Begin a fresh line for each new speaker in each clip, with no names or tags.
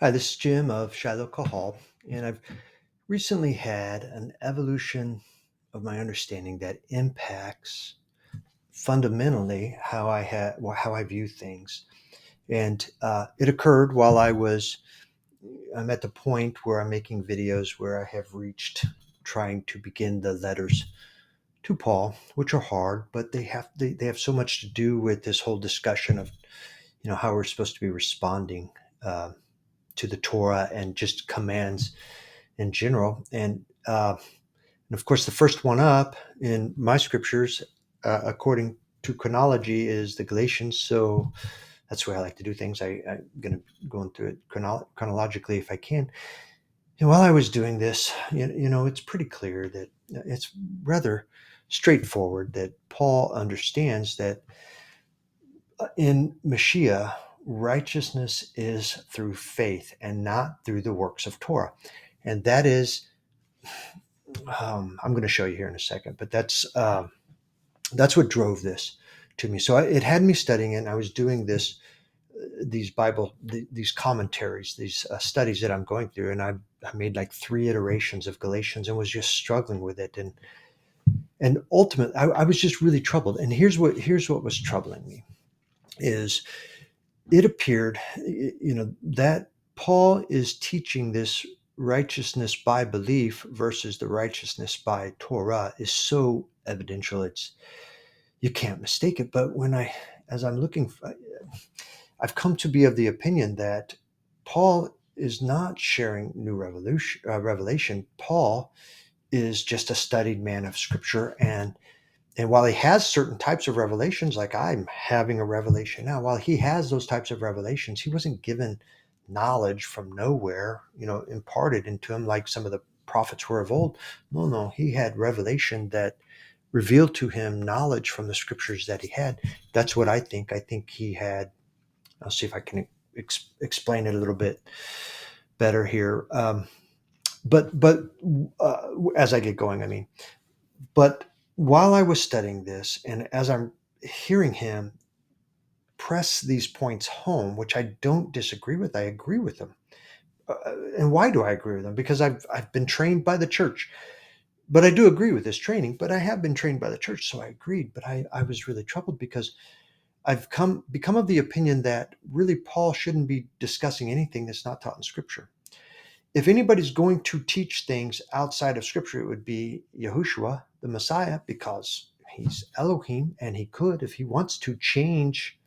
Hi, this is Jim of Shiloh Kahal, and I've recently had an evolution of my understanding that impacts fundamentally how I view things. And it occurred while I'm at the point where I'm making videos where I have reached trying to begin the letters to Paul, which are hard, but they have so much to do with this whole discussion of how we're supposed to be responding uh, to the Torah and just commands in general. And of course, the first one up in my scriptures, according to chronology, is the Galatians. So that's where I like to do things. I'm going to go through it chronologically if I can. And while I was doing this, it's pretty clear that it's rather straightforward that Paul understands that in Mashiach, righteousness is through faith and not through the works of Torah. And that is I'm going to show you here in a second, but that's what drove this to me. So it had me studying, and I was doing these commentaries, these studies that I'm going through, and I made like 3 iterations of Galatians and was just struggling with it, and ultimately I was just really troubled. And here's what was troubling me is it appeared, that Paul is teaching this righteousness by belief versus the righteousness by Torah is so evidential. You can't mistake it. But as I'm looking, I've come to be of the opinion that Paul is not sharing new revelation. Paul is just a studied man of Scripture, and while he has certain types of revelations, like I'm having a revelation now, while he has those types of revelations, he wasn't given knowledge from nowhere, imparted into him like some of the prophets were of old. No, no, he had revelation that revealed to him knowledge from the scriptures that he had. That's what I think. I think he had. I'll see if I can explain it a little bit better here. But as I get going, I mean, but while I was studying this, and as I'm hearing him press these points home, which I don't disagree with, I agree with them. And why do I agree with them? Because I've been trained by the church, but I do agree with this training. But I have been trained by the church, so I agreed. But I was really troubled because I've become of the opinion that really Paul shouldn't be discussing anything that's not taught in Scripture. If anybody's going to teach things outside of Scripture, it would be Yahushua, the Messiah, because he's Elohim, and he could, if he wants to, change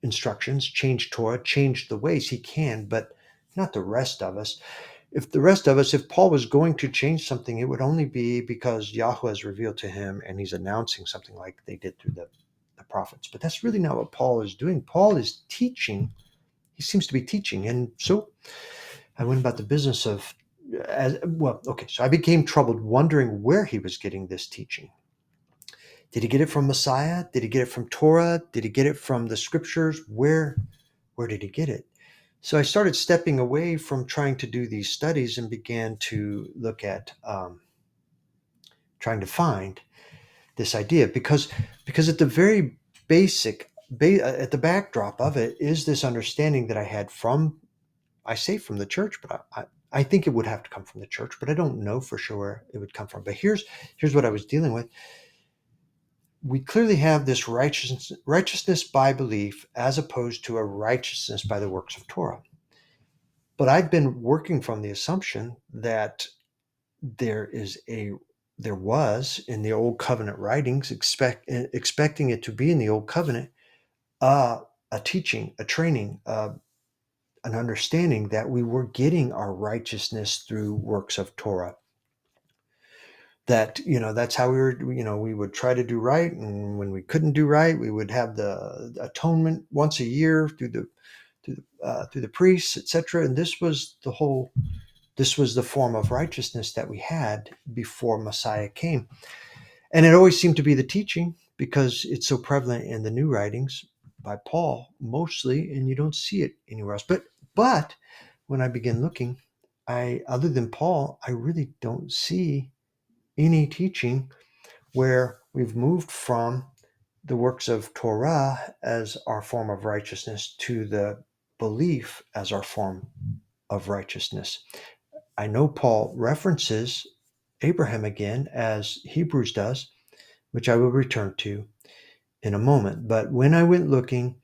instructions, change Torah, change the ways, he can, but not the rest of us. If Paul was going to change something, it would only be because Yahweh has revealed to him and he's announcing something like they did through the prophets. But that's really not what Paul is doing. Paul is teaching. He seems to be teaching. And so I went about the business of, as well, okay, so I became troubled wondering where he was getting this teaching. Did he get it from Messiah? Did he get it from Torah? Did he get it from the scriptures? Where did he get it? So I started stepping away from trying to do these studies and began to look at trying to find this idea because at the very at the backdrop of it is this understanding that I had from, I say from the church, but I think it would have to come from the church, but I don't know for sure where it would come from. But here's what I was dealing with. We clearly have this righteousness by belief as opposed to a righteousness by the works of Torah. But I've been working from the assumption that there is a there was in the old covenant writings, expecting it to be in the old covenant, uh, a teaching, a training, an understanding that we were getting our righteousness through works of Torah. That that's how we would try to do right, and when we couldn't do right, we would have the atonement once a year through the priests, etc. And this was the form of righteousness that we had before Messiah came. And it always seemed to be the teaching because it's so prevalent in the new writings by Paul mostly, and you don't see it anywhere else. But when I begin looking, other than Paul, I really don't see any teaching where we've moved from the works of Torah as our form of righteousness to the belief as our form of righteousness. I know Paul references Abraham again, as Hebrews does, which I will return to in a moment. But when I went looking,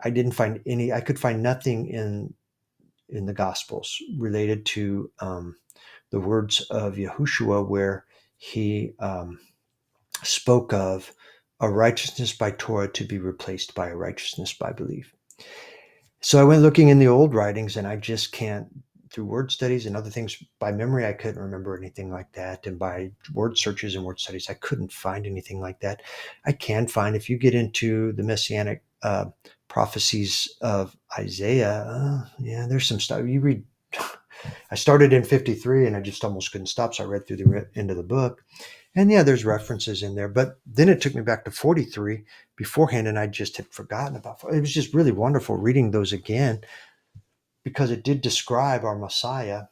I didn't find any. I could find nothing in the Gospels related to the words of Yahushua, where he spoke of a righteousness by Torah to be replaced by a righteousness by belief. So I went looking in the old writings, and I just can't, through word studies and other things by memory, I couldn't remember anything like that. And by word searches and word studies, I couldn't find anything like that. I can find, if you get into the messianic prophecies of Isaiah, yeah, there's some stuff you read. I started in 53 and I just almost couldn't stop. So I read through the end of the book. And yeah, there's references in there. But then it took me back to 43 beforehand, and I just had forgotten about it. It was just really wonderful reading those again, because it did describe our Messiah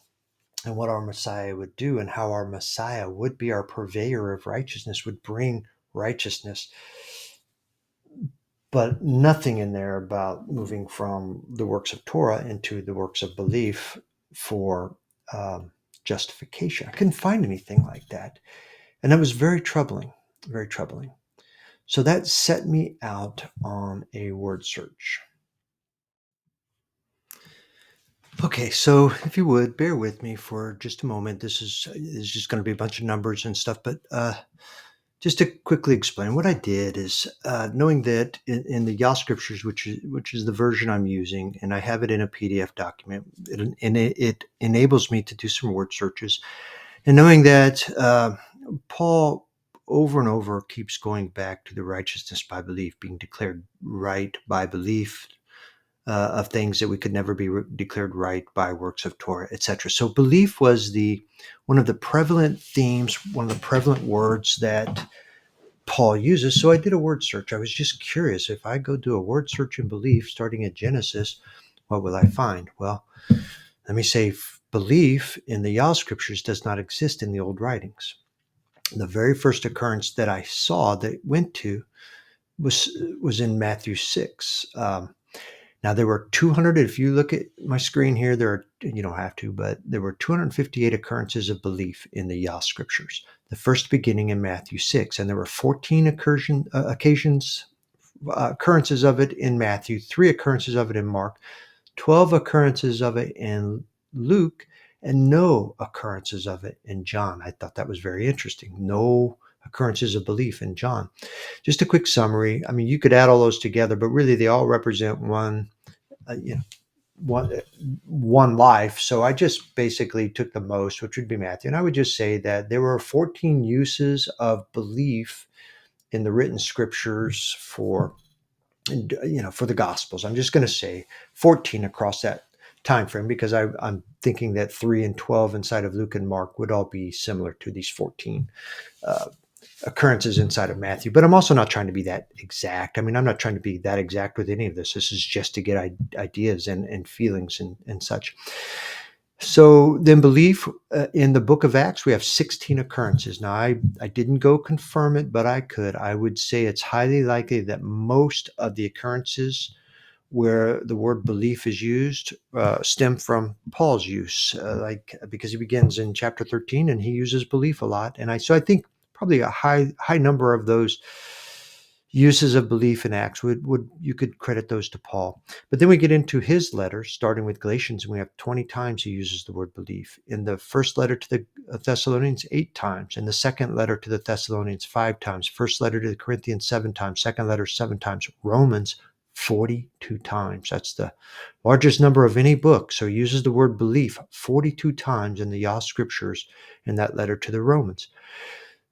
and what our Messiah would do, and how our Messiah would be our purveyor of righteousness, would bring righteousness. But nothing in there about moving from the works of Torah into the works of belief for justification. I couldn't find anything like that. And that was very troubling, very troubling. So that set me out on a word search. Okay, so if you would bear with me for just a moment, this is just going to be a bunch of numbers and stuff, but just to quickly explain what I did is, knowing that in the Yah Scriptures, which is the version I'm using, and I have it in a PDF document, it enables me to do some word searches, and knowing that Paul over and over keeps going back to the righteousness by belief, being declared right by belief of things that we could never be declared right by works of Torah, etc. So belief was one of the prevalent themes, one of the prevalent words that Paul uses. So I did a word search. I was just curious, if I go do a word search in belief, starting at Genesis, what will I find? Well, let me say, belief in the Yah Scriptures does not exist in the old writings. The very first occurrence that I saw that went to was in Matthew 6. Now, there were 200, if you look at my screen here, you don't have to, but there were 258 occurrences of belief in the Yah Scriptures. The first beginning in Matthew 6, and there were 14 occurrences of it in Matthew, 3 occurrences of it in Mark, 12 occurrences of it in Luke, and no occurrences of it in John. I thought that was very interesting. No occurrences of belief in John. Just a quick summary. I mean, you could add all those together, but really they all represent one life. So I just basically took the most, which would be Matthew. And I would just say that there were 14 uses of belief in the written scriptures for the Gospels. I'm just going to say 14 across that time frame, because I'm thinking that 3 and 12 inside of Luke and Mark would all be similar to these 14 occurrences inside of Matthew. But I'm also not trying to be that exact. I mean, I'm not trying to be that exact with any of this. This is just to get ideas and feelings and such. So then belief, in the book of Acts, we have 16 occurrences. Now, I didn't go confirm it, but I could. I would say it's highly likely that most of the occurrences where the word belief is used stem from Paul's use, because he begins in chapter 13 and he uses belief a lot. And so I think probably a high number of those uses of belief in Acts would you could credit those to Paul. But then we get into his letters, starting with Galatians, and we have 20 times he uses the word belief. In the first letter to the Thessalonians, 8 times. In the second letter to the Thessalonians, 5 times. First letter to the Corinthians, 7 times. Second letter, 7 times. Romans, 42 times. That's the largest number of any book. So he uses the word belief 42 times in the Yah Scriptures in that letter to the Romans.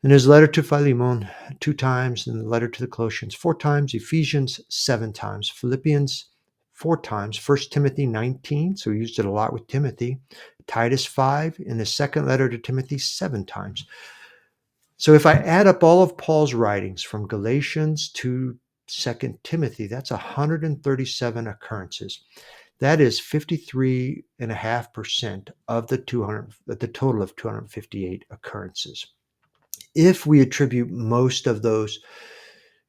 In his letter to Philemon, 2 times. In the letter to the Colossians, 4 times. Ephesians, 7 times. Philippians, 4 times. 1 Timothy, 19. So he used it a lot with Timothy. Titus, 5. In his second letter to Timothy, 7 times. So if I add up all of Paul's writings from Galatians to 2 Timothy, that's 137 occurrences. That is 53.5% of the total of 258 occurrences. If we attribute most of those,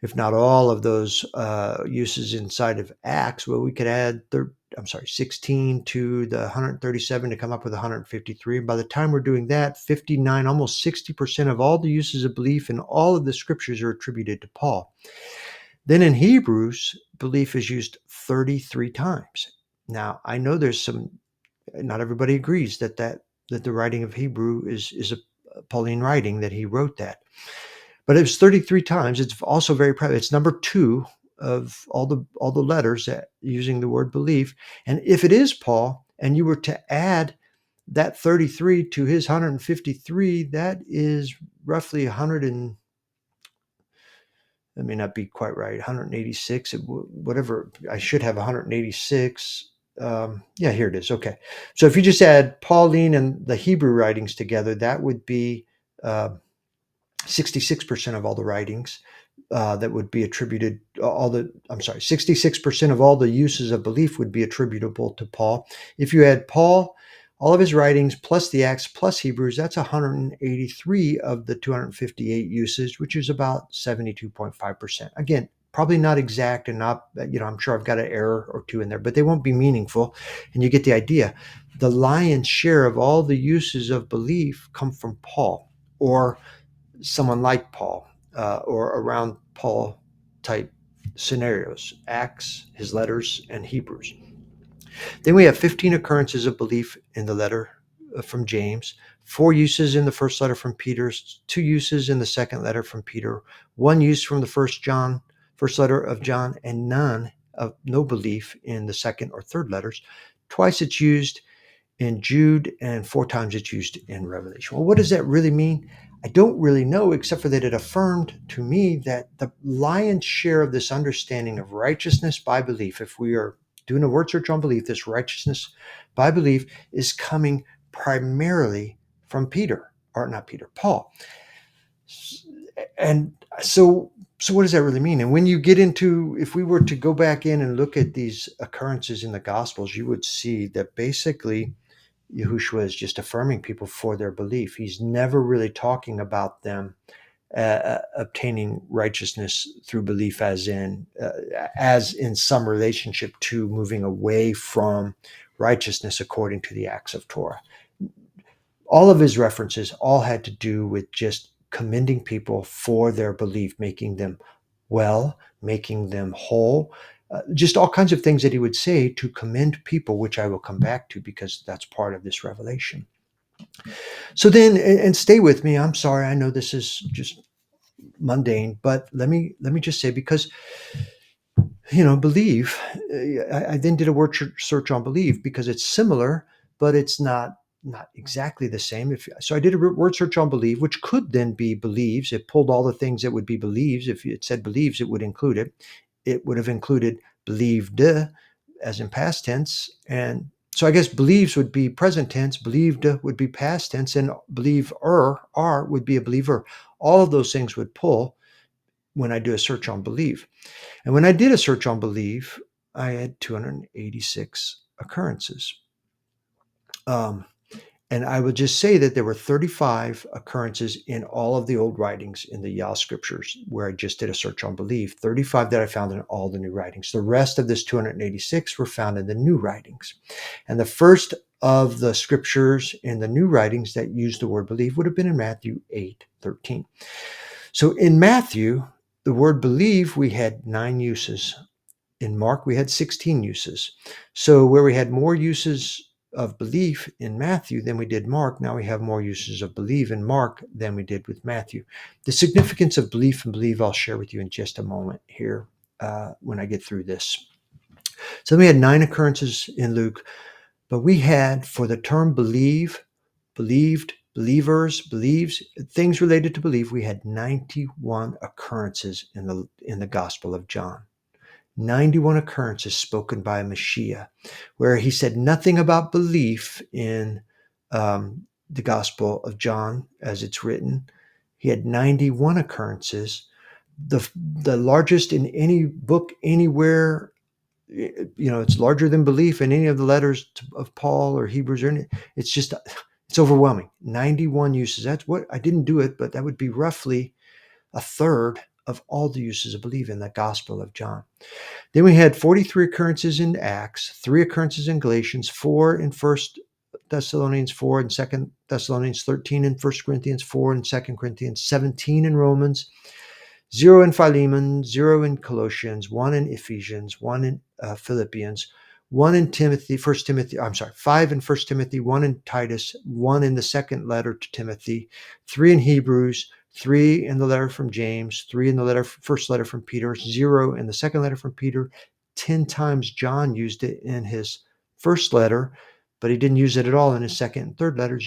if not all of those uses inside of Acts, well, we could add 16 to the 137 to come up with 153. By the time we're doing that, 59, almost 60% of all the uses of belief in all of the scriptures are attributed to Paul. Then in Hebrews, belief is used 33 times. Now, I know not everybody agrees that the writing of Hebrew is a Pauline writing, that he wrote that. But it was 33 times. It's also very private. It's number 2 of all the letters that using the word belief. And if it is Paul, and you were to add that 33 to his 153, that is roughly 100 and, that may not be quite right, 186, whatever. I should have 186. Yeah, here it is. Okay. So if you just add Pauline and the Hebrew writings together, that would be 66% of all the writings that would be attributed, 66% of all the uses of belief would be attributable to Paul. If you add Paul, all of his writings plus the Acts plus Hebrews, that's 183 of the 258 uses, which is about 72.5%. Again, probably not exact, and not, I'm sure I've got an error or two in there, but they won't be meaningful. And you get the idea. The lion's share of all the uses of belief come from Paul, or someone like Paul, or around Paul type scenarios: Acts, his letters, and Hebrews. Then we have 15 occurrences of belief in the letter from James, 4 uses in the first letter from Peter, 2 uses in the second letter from Peter, 1 use from the first letter of John, and no belief in the second or third letters. Twice it's used in Jude, and 4 times it's used in Revelation. Well, what does that really mean? I don't really know, except for that it affirmed to me that the lion's share of this understanding of righteousness by belief, if we are doing a word search on belief, this righteousness by belief is coming primarily from Paul. And so what does that really mean? And when you get into, if we were to go back in and look at these occurrences in the Gospels, you would see that basically Yahushua is just affirming people for their belief. He's never really talking about them obtaining righteousness through belief, as in some relationship to moving away from righteousness according to the acts of Torah. All of his references all had to do with just commending people for their belief, making them well, making them whole, just all kinds of things that he would say to commend people, which I will come back to because that's part of this revelation. So then, and stay with me, I'm sorry, I know this is just mundane, but let me just say, because believe, I then did a word search on believe because it's similar, but it's not exactly the same. So I did a word search on believe, which could then be believes. It pulled all the things that would be believes. If it said believes, it would include it. It would have included believed, as in past tense. And so I guess believes would be present tense, believed would be past tense, and believer would be a believer. All of those things would pull when I do a search on believe. And when I did a search on believe, I had 286 occurrences. And I would just say that there were 35 occurrences in all of the old writings in the Yah scriptures, where I just did a search on belief, 35 that I found in all the new writings. The rest of this 286 were found in the new writings. And the first of the scriptures in the new writings that used the word believe would have been in Matthew 8:13. So in Matthew, the word believe, we had 9 uses. In Mark, we had 16 uses. So where we had more uses of belief in Matthew than we did Mark, now we have more uses of believe in Mark than we did with Matthew. The significance of belief and believe I'll share with you in just a moment here when I get through this. So we had 9 occurrences in Luke, but we had, for the term believe, believed, believers, believes, things related to belief, we had 91 occurrences in the Gospel of John. 91 occurrences spoken by Mashiach, where he said nothing about belief in the Gospel of John as it's written. He had 91 occurrences, the largest in any book anywhere. It's larger than belief in any of the letters of Paul or Hebrews or anything. It's overwhelming. 91 uses. That's what I didn't do it, but that would be roughly a third of all the uses of believe in the Gospel of John. Then we had 43 occurrences in Acts, 3 occurrences in Galatians, 4 in 1st Thessalonians 4 and 2nd Thessalonians 13 and 1st Corinthians 4 and 2nd Corinthians 17 in Romans, 0 in Philemon, 0 in Colossians, 1 in Ephesians, 1 in Philippians, 1 in Timothy, 5 in 1 Timothy, 1 in Titus, 1 in the second letter to Timothy, 3 in Hebrews, 3 in the letter from James, 3 in the first letter from Peter, 0 in the second letter from Peter. 10 times John used it in his first letter, but he didn't use it at all in his second and third letters.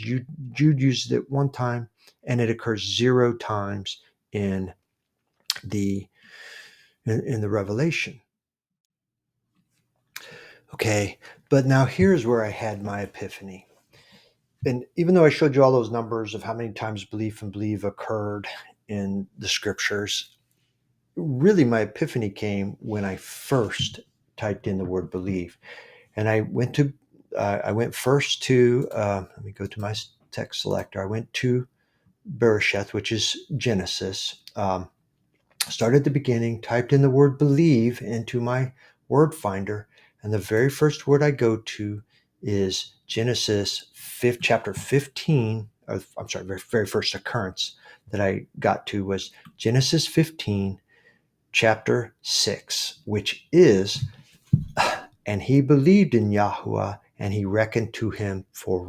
Jude used it 1 time, and it occurs 0 times in the Revelation. Okay, but now here's where I had my epiphany. And even though I showed you all those numbers of how many times belief and believe occurred in the scriptures, really my epiphany came when I first typed in the word believe. And I went first to, let me go to my text selector. I went to Bereshith, which is Genesis. Started at the beginning, typed in the word believe into my word finder, and the very first word I go to is Genesis chapter 15. Very first occurrence that I got to was Genesis 15, chapter 6, which is, and he believed in Yahweh, and he reckoned it to him for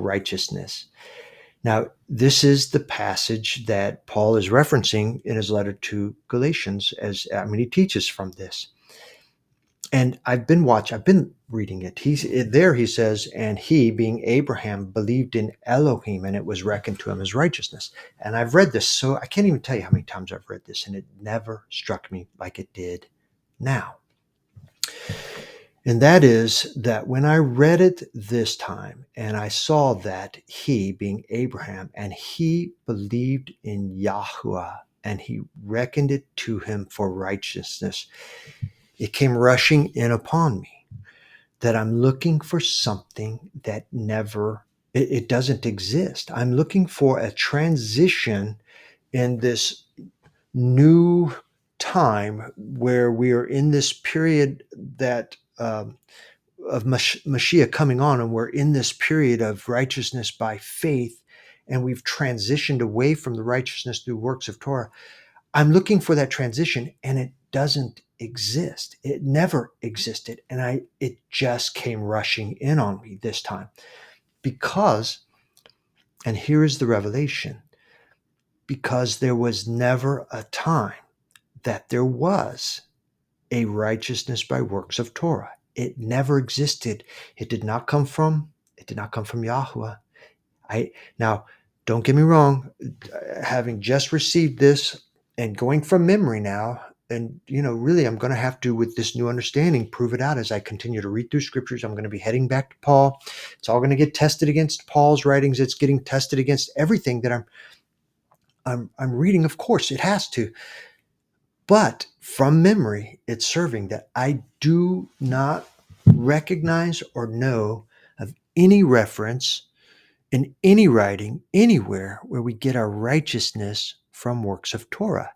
righteousness. Now, this is the passage that Paul is referencing in his letter to Galatians, he teaches from this. And I've been reading it. He says, and he, being Abraham, believed in Elohim, and it was reckoned to him as righteousness. And I've read this, so I can't even tell you how many times I've read this, and it never struck me like it did now. And that is that when I read it this time and I saw that he, being Abraham, and he believed in Yahuwah and he reckoned it to him for righteousness, it came rushing in upon me that I'm looking for something that it doesn't exist. I'm looking for a transition in this new time where we are in this period that of Mashiach coming on, and we're in this period of righteousness by faith, and we've transitioned away from the righteousness through works of Torah. I'm looking for that transition, and it doesn't exist. It never existed, and it just came rushing in on me this time because, and here is the revelation, because there was never a time that there was a righteousness by works of Torah. It never existed. It did not come from Yahuwah. Now, don't get me wrong, having just received this and going from memory now, and really I'm going to have to, with this new understanding, prove it out as I continue to read through scriptures. I'm going to be heading back to Paul. It's all going to get tested against Paul's writings. It's getting tested against everything that I'm reading. Of course, it has to. But from memory, it's serving that I do not recognize or know of any reference in any writing anywhere where we get our righteousness from works of Torah.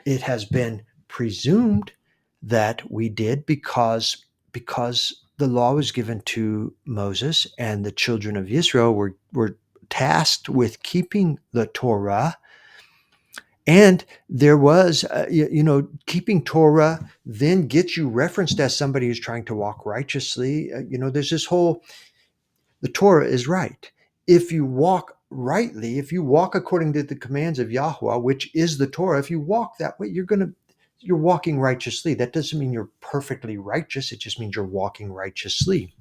It has been presumed that we did because the law was given to Moses and the children of Israel were tasked with keeping the Torah. And there was, keeping Torah then gets you referenced as somebody who's trying to walk righteously. There's this whole, the Torah is right. If you walk rightly, if you walk according to the commands of Yahweh, which is the Torah, if you walk that way, you're walking righteously. That doesn't mean you're perfectly righteous. It just means you're walking righteously.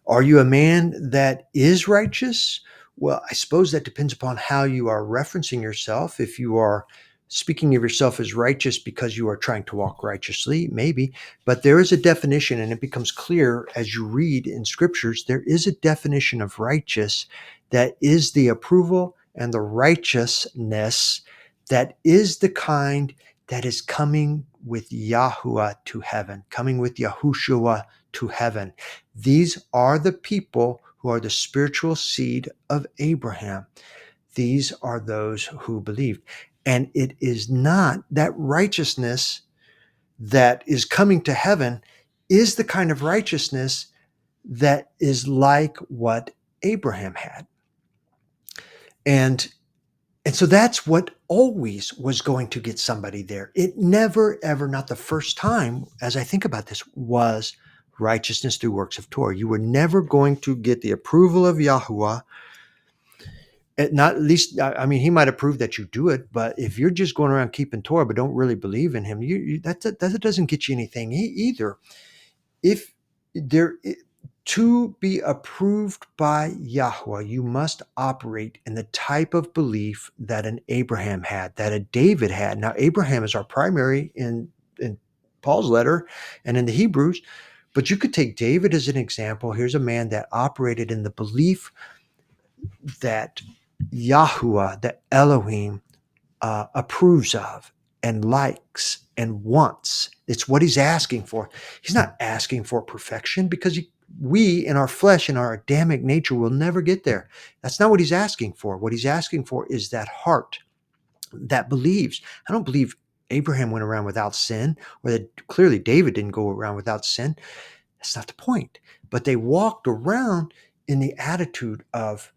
Are you a man that is righteous? Well, I suppose that depends upon how you are referencing yourself. If you are speaking of yourself as righteous because you are trying to walk righteously, maybe. But there is a definition, and it becomes clear as you read in scriptures, there is a definition of righteous that is the approval and the righteousness that is the kind that is coming with Yahuwah to heaven, coming with Yahushua to heaven. These are the people who are the spiritual seed of Abraham. These are those who believed. And it is not that righteousness that is coming to heaven is the kind of righteousness that is like what Abraham had. And and so that's what always was going to get somebody there. It never, ever, not the first time, as I think about this, was righteousness through works of Torah. You were never going to get the approval of Yahuwah. Not at least, I mean, he might approve that you do it, but if you're just going around keeping Torah but don't really believe in him, that doesn't get you anything either. If there to be approved by Yahweh, you must operate in the type of belief that an Abraham had, that a David had. Now, Abraham is our primary in Paul's letter and in the Hebrews, but you could take David as an example. Here's a man that operated in the belief that Yahuwah, the Elohim, approves of and likes and wants. It's what he's asking for. He's not asking for perfection because we in our flesh and our Adamic nature will never get there. That's not what he's asking for. What he's asking for is that heart that believes. I don't believe Abraham went around without sin, or that clearly David didn't go around without sin. That's not the point. But they walked around in the attitude of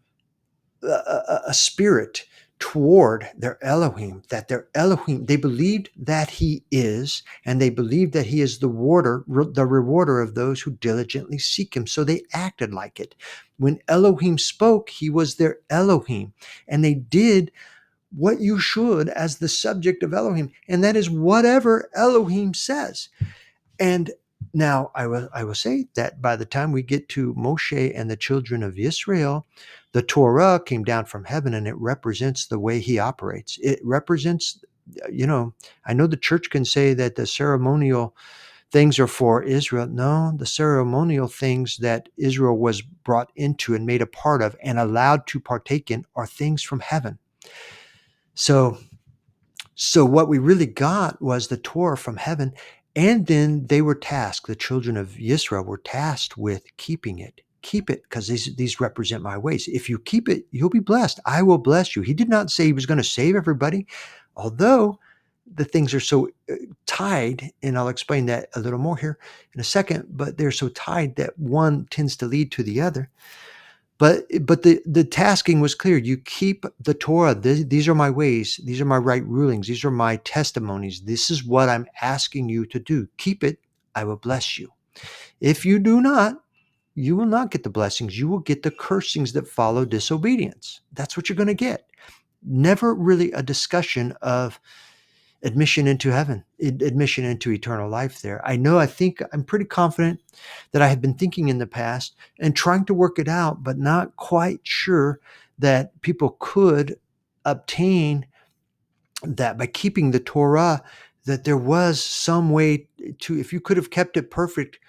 a spirit toward their Elohim, that their Elohim, they believed that he is, and they believed that he is the rewarder of those who diligently seek him. So they acted like it. When Elohim spoke, he was their Elohim, and they did what you should as the subject of Elohim, and that is whatever Elohim says. And now I will say that by the time we get to Moshe and the children of Israel, the Torah came down from heaven and it represents the way he operates. It represents, I know the church can say that the ceremonial things are for Israel. No, the ceremonial things that Israel was brought into and made a part of and allowed to partake in are things from heaven. So what we really got was the Torah from heaven. And then they were tasked, the children of Israel were tasked with keeping it. Keep it, because these represent my ways. If you keep it, you'll be blessed. I will bless you. He did not say he was going to save everybody, although the things are so tied, and I'll explain that a little more here in a second, but they're so tied that one tends to lead to the other. But the tasking was clear. You keep the Torah. These are my ways. These are my right rulings. These are my testimonies. This is what I'm asking you to do. Keep it. I will bless you. If you do not, you will not get the blessings. You will get the cursings that follow disobedience. That's what you're going to get. Never really a discussion of admission into heaven, admission into eternal life there. I think I'm pretty confident that I have been thinking in the past and trying to work it out, but not quite sure that people could obtain that by keeping the Torah, that there was some way to, if you could have kept it perfect,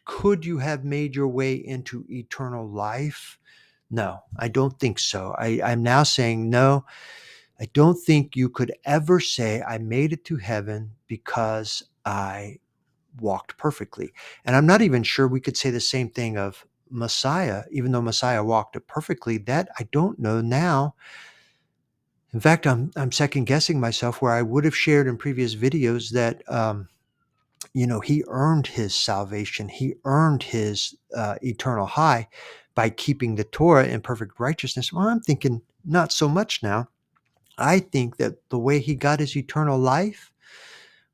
could you have made your way into eternal life? No, I don't think so. I'm now saying no. I don't think you could ever say, I made it to heaven because I walked perfectly. And I'm not even sure we could say the same thing of Messiah, even though Messiah walked it perfectly. That I don't know now. In fact, I'm second guessing myself, where I would have shared in previous videos that, he earned his salvation. He earned his eternal high by keeping the Torah in perfect righteousness. Well, I'm thinking not so much now. I think that the way he got his eternal life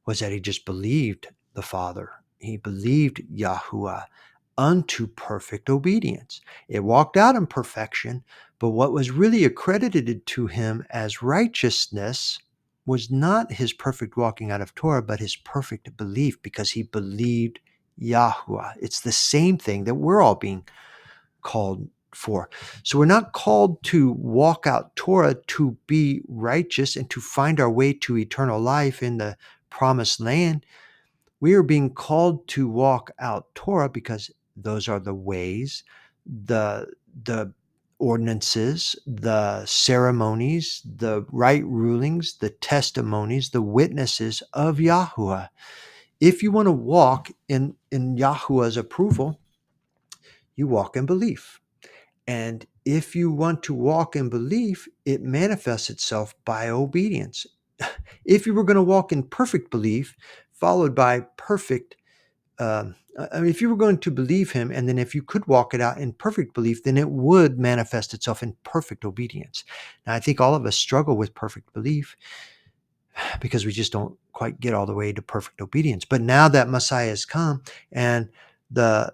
was that he just believed the Father. He believed Yahuwah unto perfect obedience. It walked out in perfection, but what was really accredited to him as righteousness was not his perfect walking out of Torah, but his perfect belief, because he believed Yahuwah. It's the same thing that we're all being called for. So we're not called to walk out Torah to be righteous and to find our way to eternal life in the promised land. We are being called to walk out Torah because those are the ways, the ordinances, the ceremonies, the right rulings, the testimonies, the witnesses of Yahuwah. If you want to walk in Yahuwah's approval, you walk in belief. And if you want to walk in belief, it manifests itself by obedience. If you were going to walk in perfect belief, followed by perfect, I mean, if you were going to believe him, and then if you could walk it out in perfect belief, then it would manifest itself in perfect obedience. Now, I think all of us struggle with perfect belief because we just don't quite get all the way to perfect obedience. But now that Messiah has come and the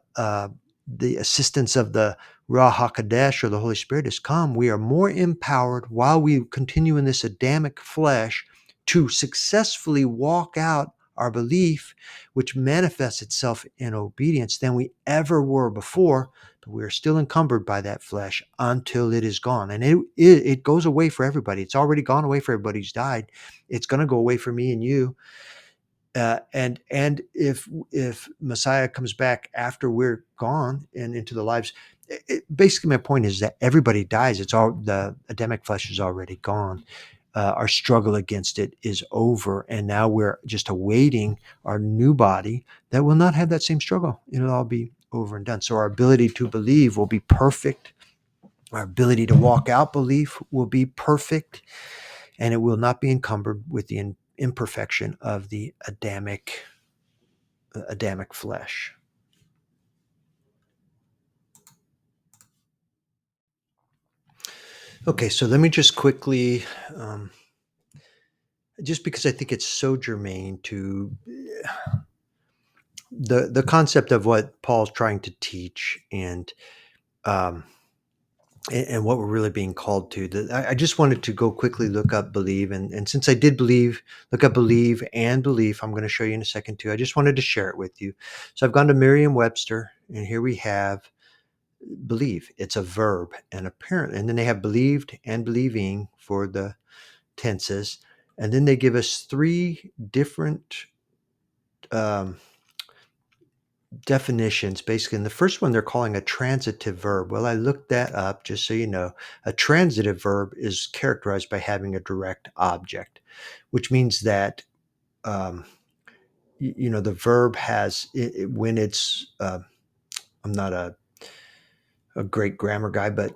assistance of the Ruach HaKodesh or the Holy Spirit has come, we are more empowered while we continue in this Adamic flesh to successfully walk out our belief, which manifests itself in obedience, than we ever were before. But we are still encumbered by that flesh until it is gone. And it goes away for everybody. It's already gone away for everybody who's died. It's going to go away for me and you. And if Messiah comes back after we're gone and into the lives, basically my point is that everybody dies. It's all, the Adamic flesh is already gone. Our struggle against it is over, and now we're just awaiting our new body that will not have that same struggle. It'll all be over and done. So our ability to believe will be perfect. Our ability to walk out belief will be perfect, and it will not be encumbered with the imperfection of the Adamic flesh. Okay, so let me just quickly, just because I think it's so germane to the concept of what Paul's trying to teach, um, and what we're really being called to. I just wanted to go quickly look up believe, and since I did look up believe and belief, I'm going to show you in a second too. I just wanted to share it with you. So I've gone to Merriam-Webster, and here we have believe. It's a verb, and apparently, and then they have believed and believing for the tenses, and then they give us three different um, definitions. Basically, in the first one, they're calling a transitive verb. Well, I looked that up just so you know. A transitive verb is characterized by having a direct object, which means that um, the verb has when it's. I'm not a great grammar guy, but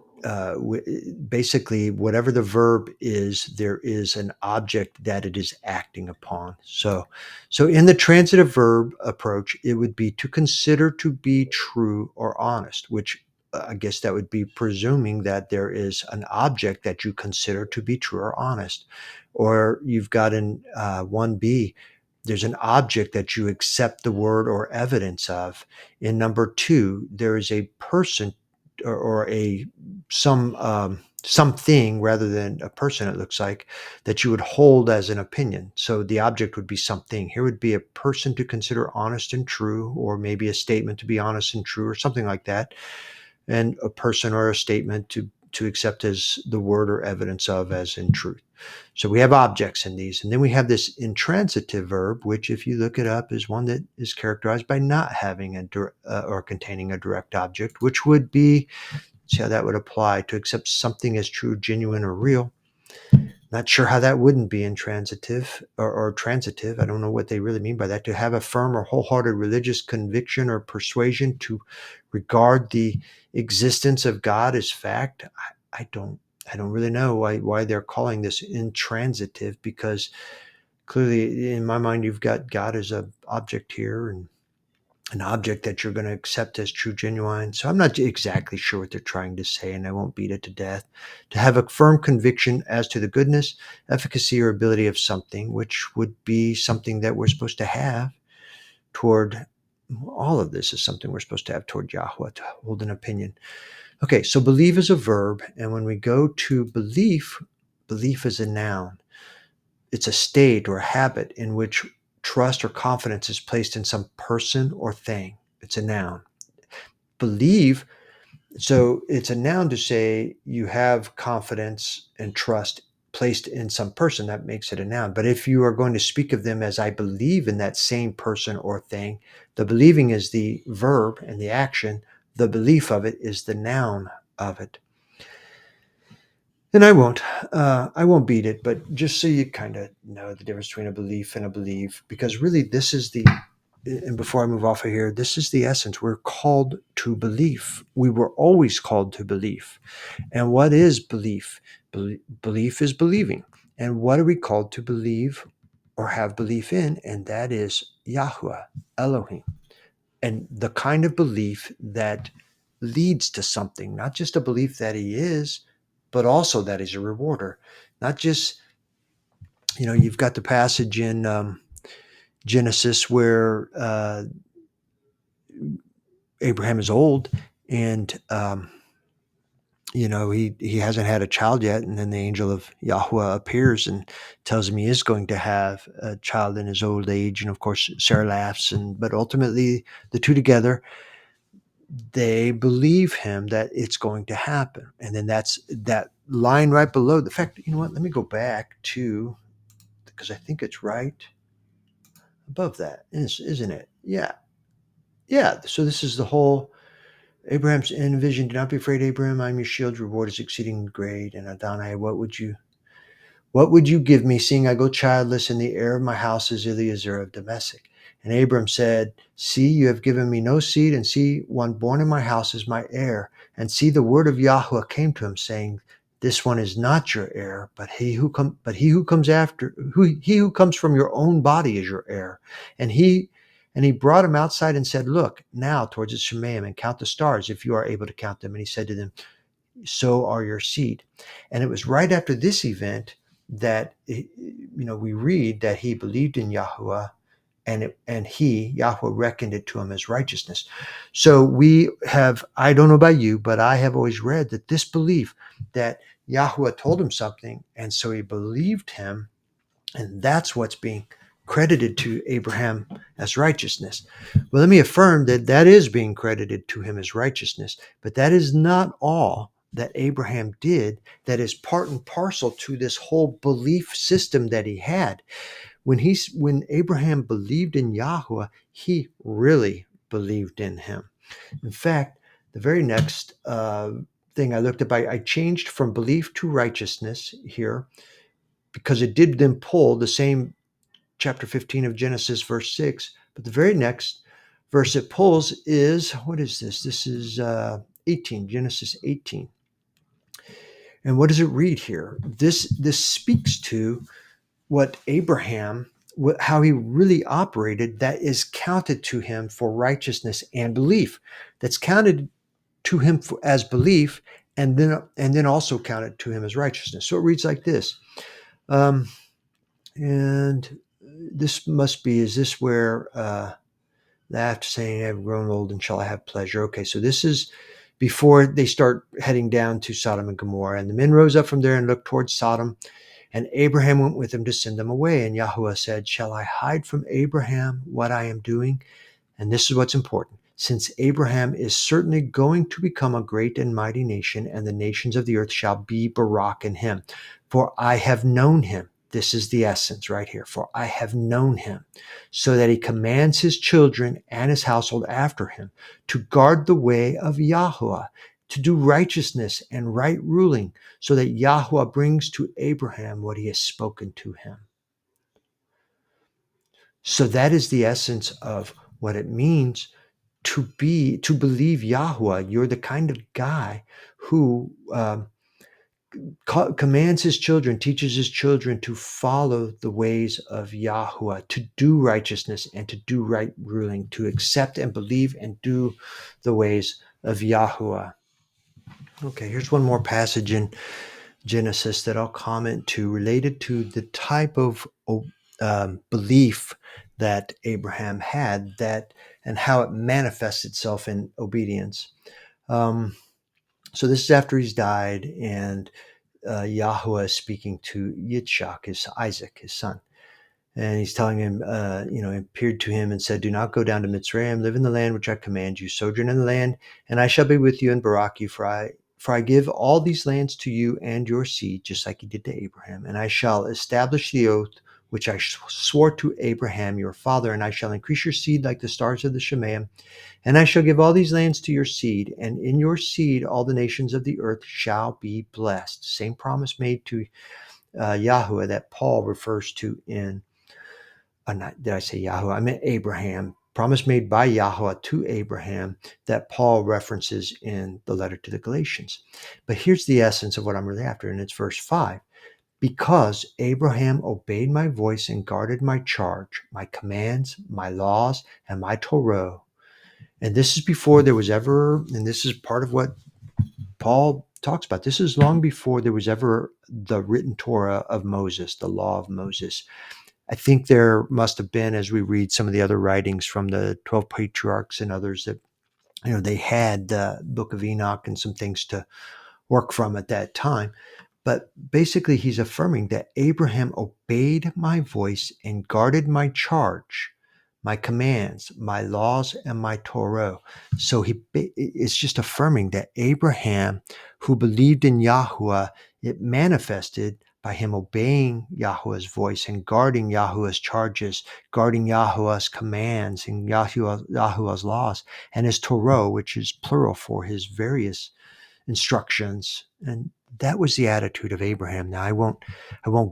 basically, whatever the verb is, there is an object that it is acting upon. So in the transitive verb approach, it would be to consider to be true or honest, which I guess that would be presuming that there is an object that you consider to be true or honest. Or you've got in 1b, there's an object that you accept the word or evidence of. In number 2, there is a person or a something rather than a person, it looks like, that you would hold as an opinion. So the object would be something. Here would be a person to consider honest and true, or maybe a statement to be honest and true, or something like that, and a person or a statement to accept as the word or evidence of as in truth. So we have objects in these. And then we have this intransitive verb, which, if you look it up, is one that is characterized by not having or containing a direct object, which would be, see how that would apply, to accept something as true, genuine, or real. Not sure how that wouldn't be intransitive or transitive. I don't know what they really mean by that. To have a firm or wholehearted religious conviction or persuasion, to regard the existence of God as fact. I don't really know why they're calling this intransitive, because clearly in my mind you've got God as an object here, and an object that you're going to accept as true, genuine. So I'm not exactly sure what they're trying to say, and I won't beat it to death. To have a firm conviction as to the goodness, efficacy, or ability of something, which would be something that we're supposed to have toward, all of this is something we're supposed to have toward Yahweh, to hold an opinion. Okay, so believe is a verb, and when we go to belief, belief is a noun. It's a state or a habit in which trust or confidence is placed in some person or thing. It's a noun. Believe, so it's a noun to say you have confidence and trust placed in some person. That makes it a noun. But if you are going to speak of them as I believe in that same person or thing, the believing is the verb and the action. The belief of it is the noun of it. And I won't beat it, but just so you kind of know the difference between a belief and a believe, because really this is the and before I move off of here, this is the essence. We're called to belief. We were always called to belief. And what is belief? Belief is believing. And what are we called to believe or have belief in? And that is Yahuwah, Elohim. And the kind of belief that leads to something, not just a belief that he is, but also that he's a rewarder. Not just, you've got the passage in Genesis where Abraham is old and he hasn't had a child yet, and then the angel of Yahweh appears and tells him he is going to have a child in his old age. And of course Sarah laughs, but ultimately the two together, they believe him that it's going to happen. And then that's that line right below the fact, you know what, let me go back to, because I think it's right above that, isn't it? Yeah, so this is the whole Abraham's in vision. Do not be afraid, Abraham. I'm your shield. Your reward is exceeding great. And Adonai, what would you give me, seeing I go childless, and the heir of my house is Eliezer of Damascus? And Abram said, see, you have given me no seed, and see, one born in my house is my heir. And see, the word of Yahweh came to him, saying, this one is not your heir, but he who comes from your own body is your heir. And he brought him outside and said, look now towards the Shemaim and count the stars, if you are able to count them. And he said to them, so are your seed. And it was right after this event that we read that he believed in Yahuwah, and Yahweh reckoned it to him as righteousness. So I don't know about you, but I have always read that this belief that Yahuwah told him something, and so he believed him, and that's what's being credited to Abraham as righteousness. Well, let me affirm that is being credited to him as righteousness, but that is not all that Abraham did. That is part and parcel to this whole belief system that he had. When Abraham believed in Yahweh, he really believed in him. In fact, the very next thing I looked up, I changed from belief to righteousness here, because it did then pull the same chapter 15 of Genesis, verse 6. But the very next verse it pulls is, what is this? This is 18, Genesis 18. And what does it read here? This speaks to what Abraham, how he really operated, that is counted to him for righteousness and belief. That's counted to him as belief, and then also counted to him as righteousness. So it reads like this. And this must be, is this where after saying, I've grown old and shall I have pleasure? Okay, so this is before they start heading down to Sodom and Gomorrah. And the men rose up from there and looked towards Sodom, and Abraham went with them to send them away. And Yahuwah said, shall I hide from Abraham what I am doing? And this is what's important. Since Abraham is certainly going to become a great and mighty nation, and the nations of the earth shall be Barak in him. For I have known him. This is the essence right here. For I have known him, so that he commands his children and his household after him to guard the way of Yahuwah, to do righteousness and right ruling, so that Yahuwah brings to Abraham what he has spoken to him. So that is the essence of what it means to believe Yahuwah. You're the kind of guy who commands his children, teaches his children to follow the ways of Yahuwah, to do righteousness and to do right ruling, to accept and believe and do the ways of Yahuwah. Okay, here's one more passage in Genesis that I'll comment to, related to the type of belief that Abraham had, and how it manifests itself in obedience. So this is after he's died, and Yahweh is speaking to Yitzchak, Isaac, his son. And he's telling him, he appeared to him and said, do not go down to Mitzrayim, live in the land which I command you, sojourn in the land, and I shall be with you and barak you, for I give all these lands to you and your seed, just like he did to Abraham. And I shall establish the oath which I swore to Abraham your father, and I shall increase your seed like the stars of the Shemaim. And I shall give all these lands to your seed, and in your seed all the nations of the earth shall be blessed. Same promise made to Yahuwah that Paul refers to in, not, did I say Yahuwah? I meant Abraham. promise made by Yahweh to Abraham that Paul references in the letter to the Galatians. But here's the essence of what I'm really after, and it's verse 5. Because Abraham obeyed my voice and guarded my charge, my commands, my laws, and my Torah. And this is before there was ever, and this is part of what Paul talks about. This is long before there was ever the written Torah of Moses, the law of Moses. I think there must have been, as we read some of the other writings from the 12 patriarchs and others, that they had the book of Enoch and some things to work from at that time. But basically, he's affirming that Abraham obeyed my voice and guarded my charge, my commands, my laws, and my Torah. So it's just affirming that Abraham, who believed in Yahweh, it manifested by him obeying Yahweh's voice and guarding Yahweh's charges, guarding Yahweh's commands and Yahweh's laws, and his Torah, which is plural for his various instructions. And that was the attitude of Abraham. Now I won't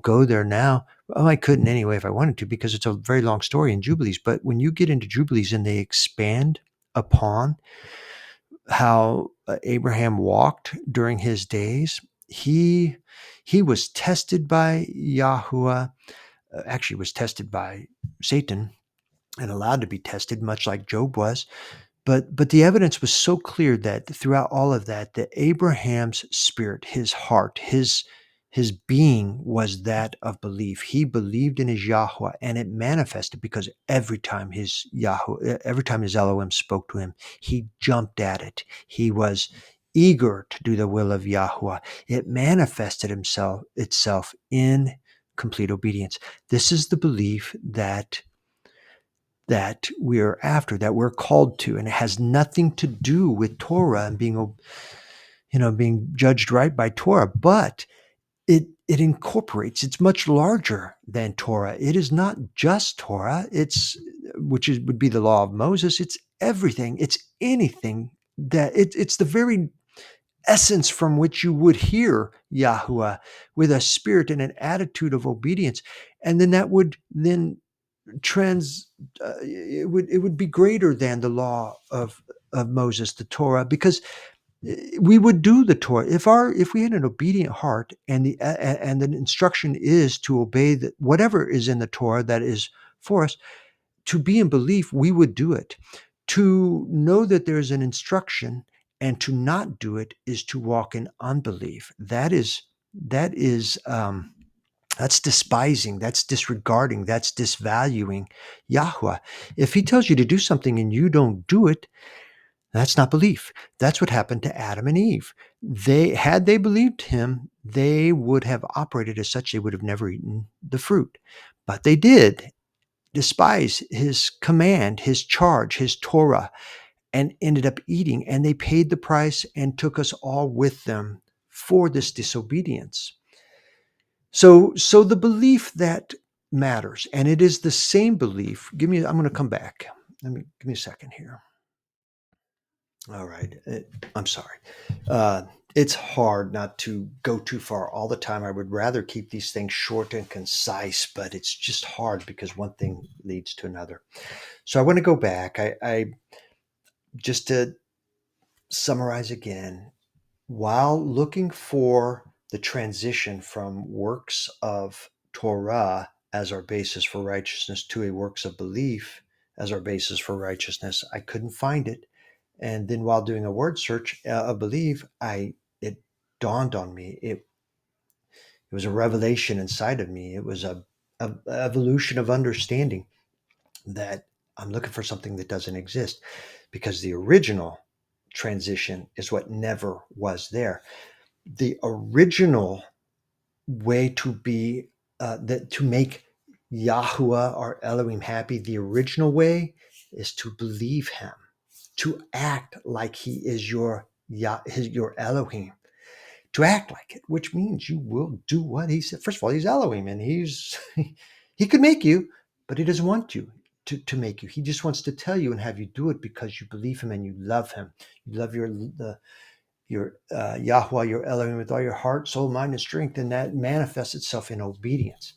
go there now. Well, I couldn't anyway if I wanted to, because it's a very long story in Jubilees. But when you get into Jubilees and they expand upon how Abraham walked during his days, he was tested by Yahuwah, actually was tested by Satan and allowed to be tested, much like Job was. But the evidence was so clear that throughout all of that, that Abraham's spirit, his heart, his being was that of belief. He believed in his Yahweh, and it manifested because every time his Elohim spoke to him, he jumped at it. He was eager to do the will of Yahweh. It manifested itself in complete obedience. This is the belief that we're after, that we're called to, and it has nothing to do with Torah and being judged right by Torah, but it incorporates. It's much larger than Torah. It is not just Torah. Would be the law of Moses. It's everything. It's anything it's the very essence from which you would hear Yahuwah with a spirit and an attitude of obedience, and then that would then it would be greater than the law of Moses, the Torah, because we would do the Torah if we had an obedient heart, and the instruction is to obey whatever is in the Torah that is for us. To be in belief, we would do it. To know that there is an instruction and to not do it is to walk in unbelief. That's despising, that's disregarding, that's disvaluing Yahweh. If he tells you to do something and you don't do it, that's not belief. That's what happened to Adam and Eve. Had they believed him, they would have operated as such. They would have never eaten the fruit. But they did despise his command, his charge, his Torah, and ended up eating. And they paid the price and took us all with them for this disobedience. So the belief that matters, and it is the same belief. I'm going to come back. Give me a second here. All right. I'm sorry. It's hard not to go too far all the time. I would rather keep these things short and concise, but it's just hard because one thing leads to another. So I want to go back. I just to summarize again, while looking for the transition from works of Torah as our basis for righteousness to a works of belief as our basis for righteousness, I couldn't find it. And then while doing a word search of belief, it dawned on me. It was a revelation inside of me. It was a evolution of understanding that I'm looking for something that doesn't exist, because the original transition is what never was there. The original way to be to make Yahuwah or Elohim happy, the original way is to believe him, to act like he is your Elohim, to act like it, which means you will do what he said. First of all, he's Elohim, and he could make you, but he doesn't want you to make you. He just wants to tell you and have you do it because you believe him and you love him. You love your Yahweh, your Elohim, with all your heart, soul, mind, and strength, and that manifests itself in obedience.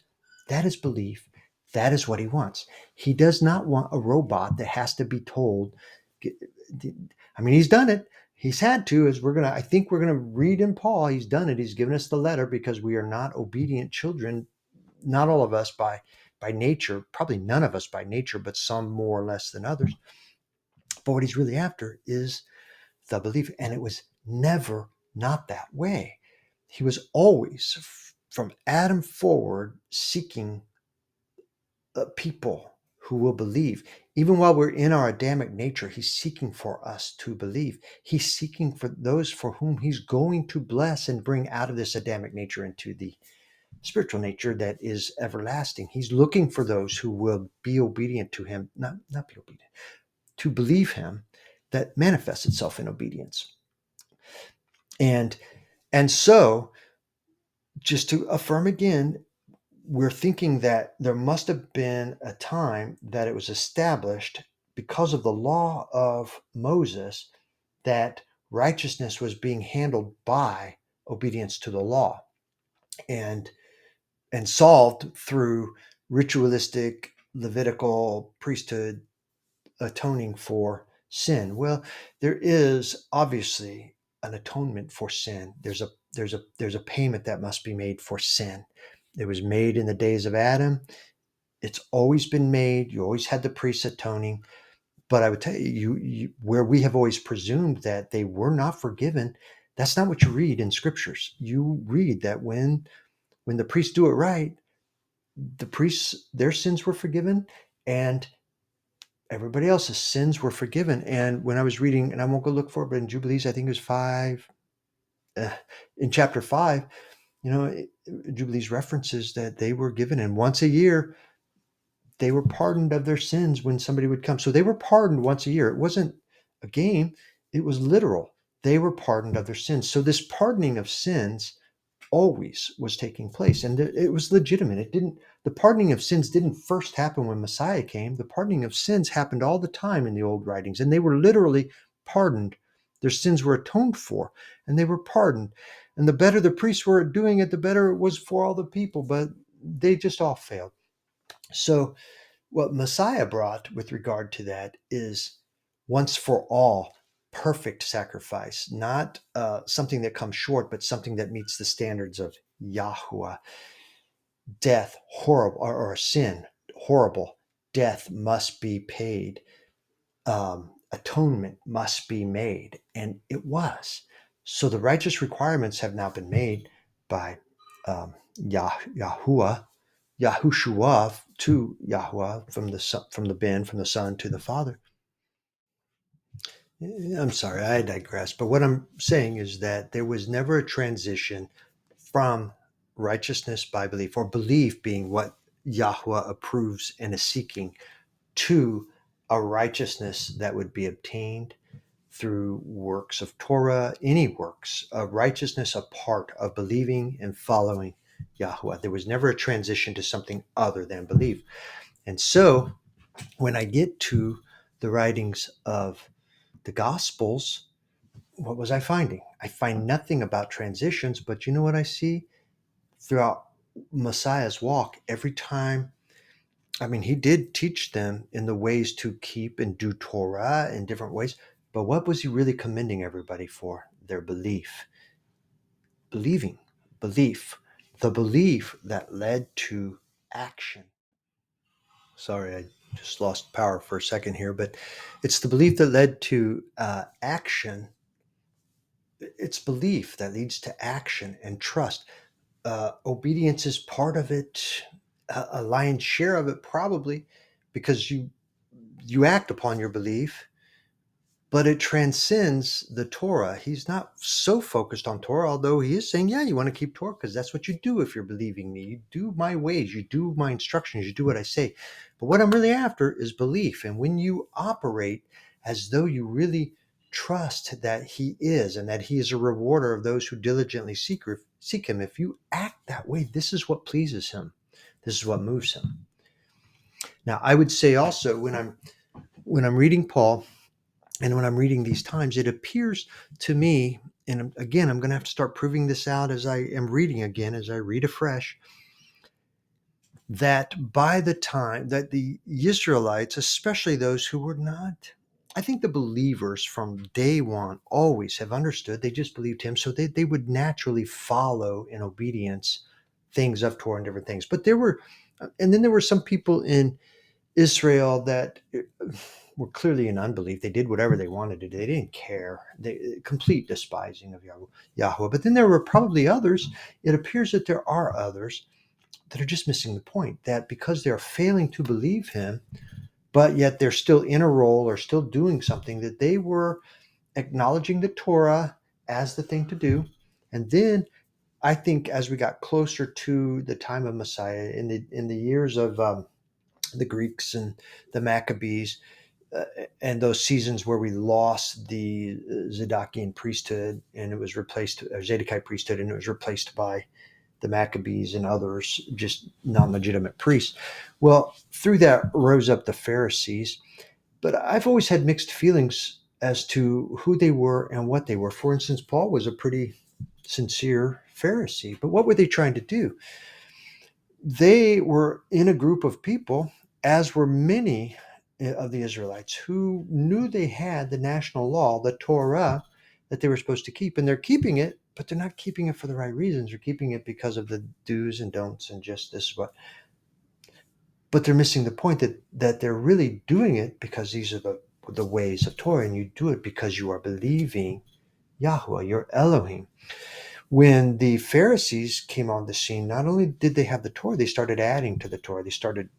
That is belief. That is what he wants. He does not want a robot that has to be told. I mean, he's done it. He's had to, as I think we're gonna read in Paul. He's done it. He's given us the letter because we are not obedient children. Not all of us by nature, probably none of us by nature, but some more or less than others. But what he's really after is the belief, and it was never not that way. He was always, from Adam forward, seeking people who will believe. Even while we're in our Adamic nature, he's seeking for us to believe. He's seeking for those for whom he's going to bless and bring out of this Adamic nature into the spiritual nature that is everlasting. He's looking for those who will be obedient to him, not be obedient, to believe him, that manifests itself in obedience. And so, just to affirm again, we're thinking that there must have been a time that it was established because of the law of Moses that righteousness was being handled by obedience to the law and solved through ritualistic Levitical priesthood atoning for sin. Well, there is obviously an atonement for sin. There's a payment that must be made for sin. It was made in the days of Adam. It's always been made. You always had the priests atoning. But I would tell you, where we have always presumed that they were not forgiven, that's not what you read in scriptures. You read that when the priests do it right, the priests, their sins were forgiven, and everybody else's sins were forgiven. And when I was reading, and I won't go look for it, but in Jubilees, I think it was 5, in chapter 5, Jubilees references that they were given, and once a year, they were pardoned of their sins when somebody would come. So they were pardoned once a year. It wasn't a game, it was literal. They were pardoned of their sins. So this pardoning of sins always was taking place, and it was legitimate. The pardoning of sins didn't first happen when Messiah came. The pardoning of sins happened all the time in the old writings, and they were literally pardoned. Their sins were atoned for, and they were pardoned. And the better the priests were at doing it, the better it was for all the people, but they just all failed. So what Messiah brought with regard to that is once for all perfect sacrifice, not something that comes short, but something that meets the standards of Yahuwah. Death, horrible, or sin, horrible. Death must be paid. Atonement must be made. And it was. So the righteous requirements have now been made by Yahuwah, Yahushua to Yahweh, from the Ben, from the Son to the Father. I'm sorry, I digress. But what I'm saying is that there was never a transition from righteousness by belief, or belief being what Yahweh approves and is seeking, to a righteousness that would be obtained through works of Torah, any works of righteousness, a part of believing and following Yahweh. There was never a transition to something other than belief. And so when I get to the writings of the Gospels, what was I finding? I find nothing about transitions, but you know what I see throughout Messiah's walk? Every time, I mean, he did teach them in the ways to keep and do Torah in different ways, but what was he really commending everybody for? Their belief. Believing, belief, the belief that led to action. Sorry, I just lost power for a second here, but it's the belief that led to action. It's belief that leads to action and trust. Obedience is part of it, a lion's share of it, probably, because you act upon your belief, but it transcends the Torah. He's not so focused on Torah, although he is saying, yeah, you want to keep Torah because that's what you do if you're believing me. You do my ways, you do my instructions, you do what I say. But what I'm really after is belief. And when you operate as though you really trust that he is, and that he is a rewarder of those who diligently seek him, if you act that way, this is what pleases him. This is what moves him. Now, I would say also, when I'm reading Paul, and when I'm reading these times, it appears to me, and again, I'm going to have to start proving this out as I am reading again, as I read afresh, that by the time that the Israelites, especially those who were not, I think the believers from day one always have understood, they just believed him, so they would naturally follow in obedience things of Torah and different things. But there were, and then there were some people in Israel that were clearly in unbelief. They did whatever they wanted to do. They didn't care. They complete despising of Yahweh. But then there were probably others. It appears that there are others that are just missing the point. That because they're failing to believe him, but yet they're still in a role or still doing something, that they were acknowledging the Torah as the thing to do. And then I think as we got closer to the time of Messiah, in the years of the Greeks and the Maccabees, uh, and those seasons where we lost the Zadokian priesthood and it was replaced, or Zadokite priesthood, and it was replaced by the Maccabees and others, just non-legitimate priests. Well, through that rose up the Pharisees, but I've always had mixed feelings as to who they were and what they were. For instance, Paul was a pretty sincere Pharisee, but what were they trying to do? They were in a group of people, as were many of the Israelites, who knew they had the national law, the Torah, that they were supposed to keep. And they're keeping it, but they're not keeping it for the right reasons. They're keeping it because of the do's and don'ts and just this, what. But they're missing the point that they're really doing it because these are the ways of Torah, and you do it because you are believing Yahweh, your Elohim. When the Pharisees came on the scene, not only did they have the Torah, they started adding to the Torah. They started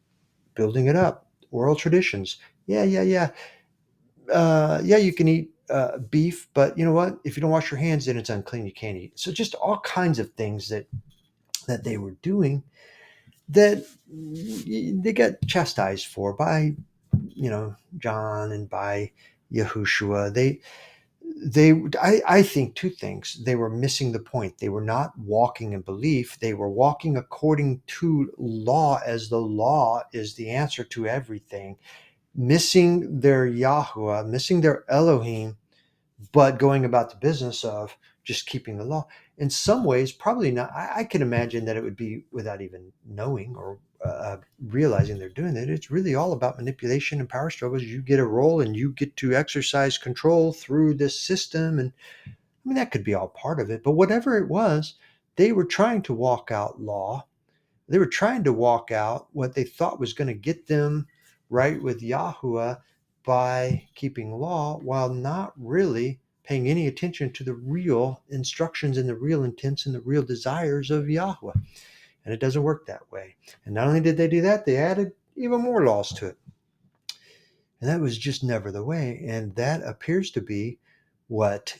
building it up. Oral traditions. Yeah, yeah, yeah. Yeah, you can eat beef, but you know what? If you don't wash your hands, then it's unclean. You can't eat. So just all kinds of things that they were doing that they got chastised for by John and by Yahushua. I think two things. They were missing the point. They were not walking in belief. They were walking according to law, as the law is the answer to everything, missing their Yahuwah, missing their Elohim, but going about the business of just keeping the law. In some ways, probably not. I can imagine that it would be without even knowing or realizing they're doing it. It's really all about manipulation and power struggles. You get a role and you get to exercise control through this system. And I mean, that could be all part of it. But whatever it was, they were trying to walk out law. They were trying to walk out what they thought was going to get them right with Yahuwah by keeping law, while not really paying any attention to the real instructions and the real intents and the real desires of Yahweh. And it doesn't work that way. And not only did they do that, they added even more laws to it. And that was just never the way. And that appears to be what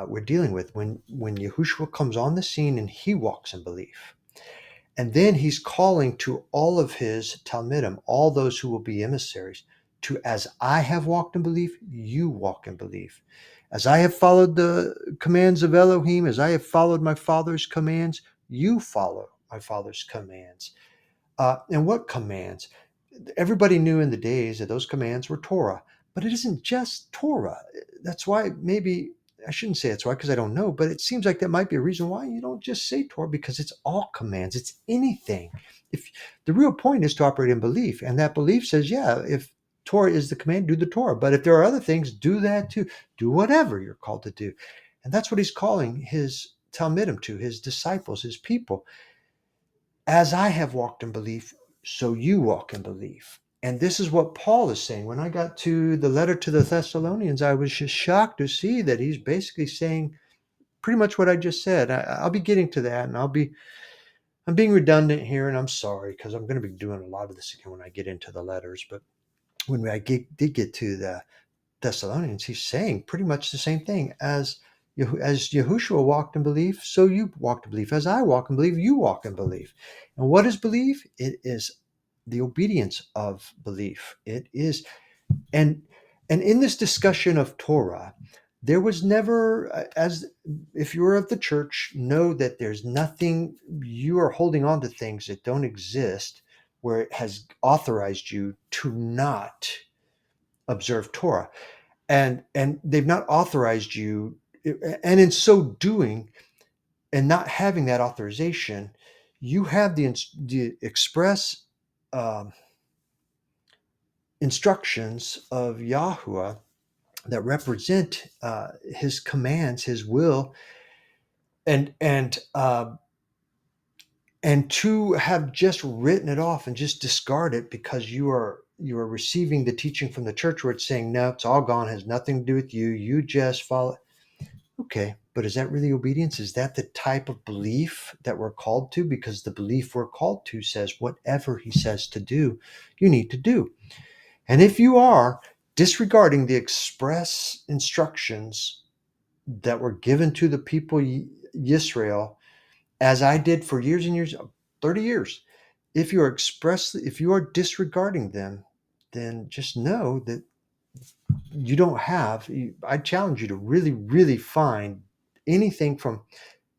we're dealing with when Yahushua comes on the scene and he walks in belief. And then he's calling to all of his Talmidim, all those who will be emissaries, to, as I have walked in belief, you walk in belief. As I have followed the commands of Elohim, as I have followed my father's commands, you follow my father's commands. And what commands? Everybody knew in the days that those commands were Torah, but it isn't just Torah. That's why maybe I shouldn't say it's why, because I don't know, but it seems like that might be a reason why you don't just say Torah, because it's all commands. It's anything. If the real point is to operate in belief, and that belief says, yeah, if Torah is the command, do the Torah. But if there are other things, do that too. Do whatever you're called to do. And that's what he's calling his Talmidim to, his disciples, his people. As I have walked in belief, so you walk in belief. And this is what Paul is saying. When I got to the letter to the Thessalonians, I was just shocked to see that he's basically saying pretty much what I just said. I'll be getting to that, and I'm being redundant here, and I'm sorry because I'm going to be doing a lot of this again when I get into the letters. But when did get to the Thessalonians, he's saying pretty much the same thing. As Yahushua walked in belief, so you walk in belief. As I walk in belief, you walk in belief. And what is belief? It is the obedience of belief. It is, and in this discussion of Torah, there was never, as if you were of the church, know that there's nothing, you are holding on to things that don't exist, where it has authorized you to not observe Torah, and they've not authorized you, and in so doing and not having that authorization, you have the express um, instructions of Yahuwah that represent his commands, his will, and and to have just written it off and just discard it because you are receiving the teaching from the church where it's saying no, it's all gone, has nothing to do with you. You just follow. Okay, but is that really obedience? Is that the type of belief that we're called to? Because the belief we're called to says whatever he says to do, you need to do. And if you are disregarding the express instructions that were given to the people Yisrael, as I did for years and years, 30 years, if you are disregarding them, then just know that you don't have, I challenge you to really, really find anything from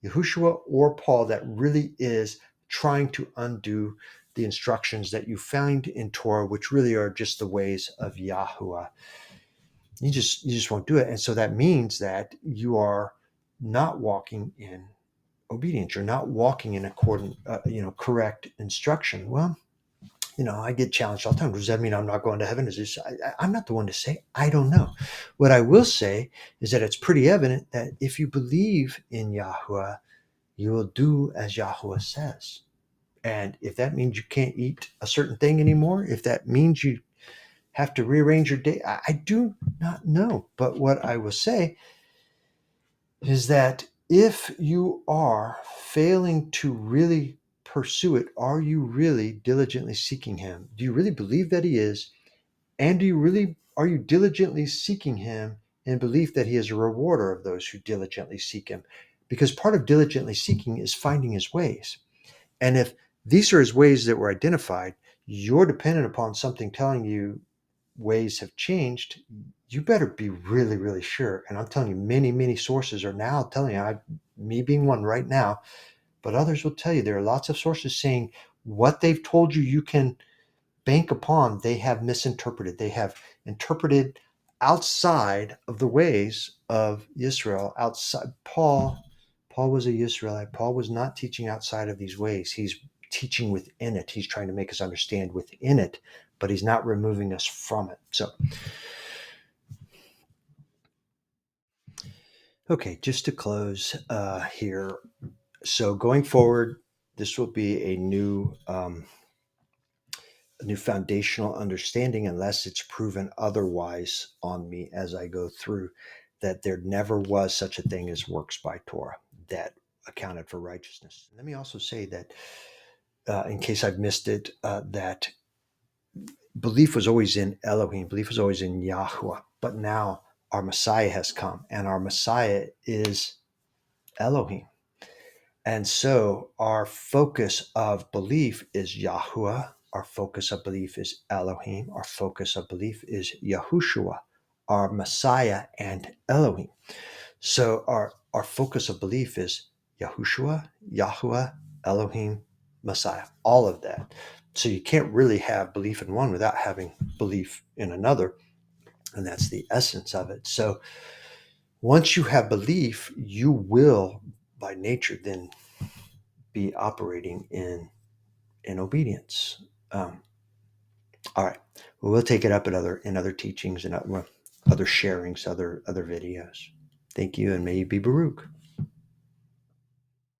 Yahushua or Paul that really is trying to undo the instructions that you find in Torah, which really are just the ways of Yahuwah. You just won't do it. And so that means that you are not walking in obedience. You're not walking in accordant, correct instruction. Well, I get challenged all the time. Does that mean I'm not going to heaven? Is this? I'm not the one to say. I don't know. What I will say is that it's pretty evident that if you believe in Yahuwah, you will do as Yahuwah says. And if that means you can't eat a certain thing anymore, if that means you have to rearrange your day, I do not know. But what I will say is that if you are failing to really pursue it, are you really diligently seeking him? Do you really believe that he is? And are you diligently seeking him in belief that he is a rewarder of those who diligently seek him? Because part of diligently seeking is finding his ways. And if these are his ways that were identified, you're dependent upon something telling you ways have changed, you better be really, really sure. And I'm telling you, many, many sources are now telling you, me being one right now, but others will tell you there are lots of sources saying what they've told you you can bank upon, they have misinterpreted. They have interpreted outside of the ways of Israel. Outside Paul was a Israelite. Paul was not teaching outside of these ways. He's teaching within it. He's trying to make us understand within it, but he's not removing us from it. So, okay, just to close here. So going forward, this will be a new foundational understanding unless it's proven otherwise on me as I go through that there never was such a thing as works by Torah that accounted for righteousness. Let me also say that, in case I've missed it, that belief was always in Elohim, belief was always in Yahuwah, but now our Messiah has come, and our Messiah is Elohim. And so our focus of belief is Yahuwah. Our focus of belief is Elohim. Our focus of belief is Yahushua, our Messiah and Elohim. So our focus of belief is Yahushua, Yahuwah, Elohim, Messiah, all of that. So you can't really have belief in one without having belief in another. And that's the essence of it. So once you have belief, you will, by nature, then be operating in obedience. Um, all right, well, we'll take it up in other teachings and other sharings, other videos. Thank you, and may you be Baruch.